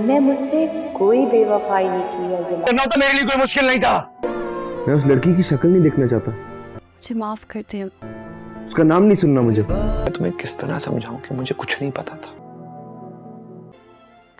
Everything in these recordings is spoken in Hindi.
तुमने मुझसे कोई बेवफाई नहीं की है ज़िला। करना तो मेरे लिए कोई मुश्किल नहीं था। मैं उस लड़की की शक्ल नहीं देखना चाहता, मुझे माफ कर दे। उसका नाम नहीं सुनना मुझे। मैं तुम्हें किस तरह समझाऊं कि मुझे कुछ नहीं पता था।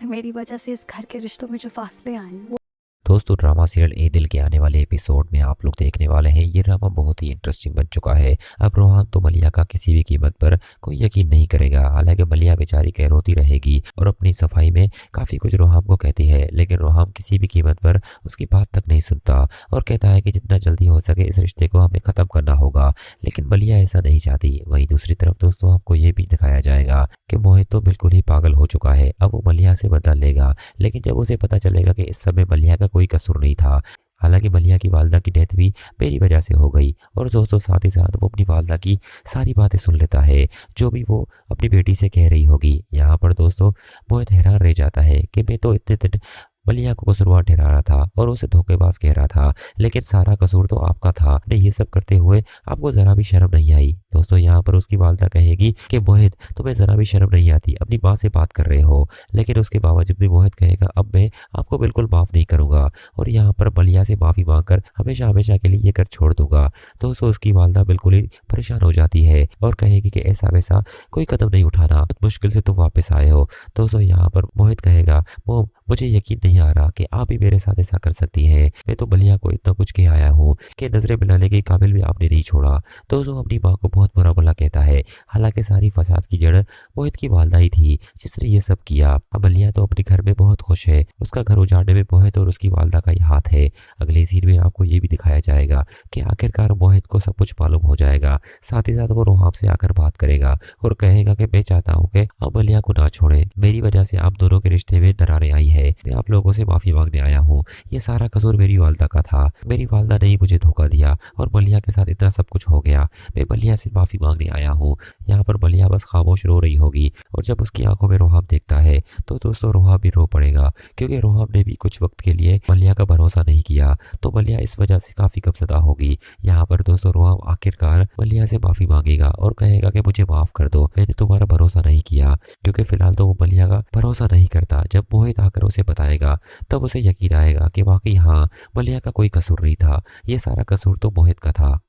मेरी वजह से इस घर के रिश्तों में जो फासले आए हैं दोस्तों, ड्रामा सीरियल ए दिल के आने वाले एपिसोड में आप लोग देखने वाले हैं। ये ड्रामा बहुत ही इंटरेस्टिंग बन चुका है। अब रोहान तो मलिया का किसी भी कीमत पर कोई यकीन नहीं करेगा। हालांकि मलिया बेचारी कह रोती रहेगी और अपनी सफाई में काफ़ी कुछ रोहान को कहती है, लेकिन रोहान किसी भी कीमत पर उसकी बात तक नहीं सुनता और कहता है कि जितना जल्दी हो सके इस रिश्ते को हमें ख़त्म करना होगा। लेकिन मलिया ऐसा नहीं चाहती। वहीं दूसरी तरफ दोस्तों आपको ये भी दिखाया जाएगा कि मोहित तो बिल्कुल ही पागल हो चुका है। अब वो मलिया से बदला लेगा, लेकिन जब उसे पता चलेगा कि इस समय मलिया का कोई कसूर नहीं था। हालांकि मलिया की वालदा की डेथ भी मेरी वजह से हो गई। और दोस्तों साथ ही साथ वो अपनी वालदा की सारी बातें सुन लेता है, जो भी वो अपनी बेटी से कह रही होगी। यहाँ पर दोस्तों मोहित हैरान रह जाता है कि मैं तो इतने दिन मलिया को कसूरवार ठहरा रहा था और उसे धोखेबाज कह रहा था, लेकिन सारा कसूर तो आपका था। ने ये सब करते हुए आपको जरा भी शर्म नहीं आई। दोस्तों यहाँ पर उसकी वालदा कहेगी कि मोहित तुम्हें जरा भी शर्म नहीं आती, अपनी माँ से बात कर रहे हो। लेकिन उसके बावजूद भी मोहित कहेगा अब मैं आपको बिल्कुल माफ नहीं करूंगा और यहाँ पर मलिया से माफी मांगकर हमेशा हमेशा के लिए ये कर छोड़ दूंगा। दोस्तों उसकी वालदा बिल्कुल ही परेशान हो जाती है और कहेगी कि ऐसा वैसा कोई कदम नहीं उठाना, मुश्किल से तुम वापस आए हो। दोस्तों यहाँ पर मोहित कहेगा वो मुझे यकीन नहीं आ रहा कि आप ही मेरे साथ ऐसा कर सकती हैं। मैं तो मलिया को इतना कुछ कह आया हूँ कि नजरें मिलाने के काबिल भी आपने नहीं छोड़ा। तो जो अपनी माँ को बहुत बुरा भला कहता है। हालांकि सारी फसाद की जड़ मोहित की वालदा ही थी जिसने ये सब किया। अब मलिया तो अपने घर में बहुत खुश है। उसका घर उजाड़ने में मोहित और उसकी वालदा का ही हाथ है। अगले सीन में आपको ये भी दिखाया जाएगा कि आखिरकार मोहित को सब कुछ मालूम हो जाएगा। साथ ही साथ वो रोहान से आकर बात करेगा और कहेगा कि मैं चाहता हूँ कि अब मलिया को ना छोड़े। मेरी वजह से आप दोनों के रिश्ते में दरारें आई है। मैं आप लोगों से माफी मांगने आया हूँ। ये सारा कसूर मेरी वालदा का था। मेरी वालदा ने ही मुझे धोखा दिया और मलिया के साथ इतना सब कुछ हो गया। मैं मलिया से माफी मांगने आया हूँ। यहाँ पर मलिया बस खामोश रो रही होगी और जब उसकी आंखों में रोहान देखता है तो दोस्तों रोहान भी रो पड़ेगा, क्योंकि रोहान ने भी कुछ वक्त के लिए मलिया का भरोसा नहीं किया। तो मलिया इस वजह से काफी गमज़दा होगी। यहाँ पर दोस्तों रोहान आखिरकार मलिया से माफी मांगेगा और कहेगा कि मुझे माफ कर दो, मैंने तुम्हारा भरोसा नहीं किया। क्योंकि फिलहाल तो वो मलिया का भरोसा नहीं करता। जब मोहित आकर उसे बताएगा तब उसे यकीन आएगा कि वाकई हाँ मलिया का कोई कसूर नहीं था, ये सारा कसूर तो मोहित का था।